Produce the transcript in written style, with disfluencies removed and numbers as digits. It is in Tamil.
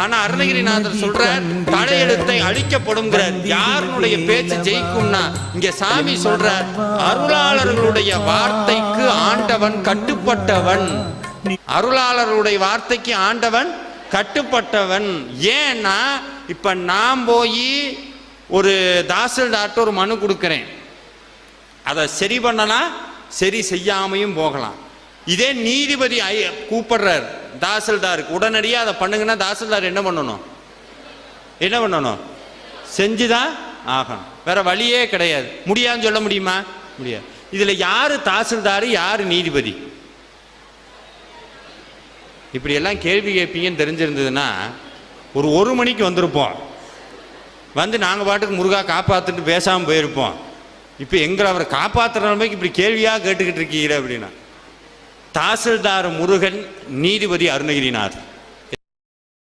ஆனா அருணகிரிநாதர் சொல்றார் தலையெழுத்தை அழிக்கப்படும்ங்கிறார். யாருடைய பேச்சு ஜெயிக்கும்னா இங்க சாமி சொல்றார், அருளாளர்களுடைய வார்த்தைக்கு ஆண்டவன் கட்டுப்பட்டவன். அருளாளர்களுடைய வார்த்தைக்கு ஆண்டவன் கட்டுப்பட்டவன். ஏன்னா இப்ப நான் போய் ஒரு தாசில்தார்ட்ட ஒரு மனு கொடுக்கிறேன், அதை சரி பண்ணலாம், சரி செய்யாமையும் போகலாம். இதே நீதிபதி கூப்பிடுறார் தாசில்தாருக்கு, உடனடியாக அதை பண்ணுங்கன்னா தாசில்தார் என்ன பண்ணணும்? என்ன பண்ணணும்? செஞ்சுதான் ஆகணும், வேற வழியே கிடையாது. முடியாதுன்னு சொல்ல முடியுமா? முடியாது. இதுல யாரு தாசில்தார், யாரு நீதிபதி? இப்படி எல்லாம் கேள்வி கேட்பீங்கன்னு தெரிஞ்சிருந்ததுன்னா ஒரு மணிக்கு வந்திருப்போம், வந்து நாங்கள் பாட்டுக்கு முருகா காப்பாத்துட்டு பேசாமல் போயிருப்போம். இப்போ எங்களை அவரை காப்பாற்றுற நிலைமைக்கு இப்படி கேள்வியாக கேட்டுக்கிட்டு இருக்கீங்க அப்படின்னா, தாசில்தார் முருகன், நீதிபதி அருணகிரிநாதர்.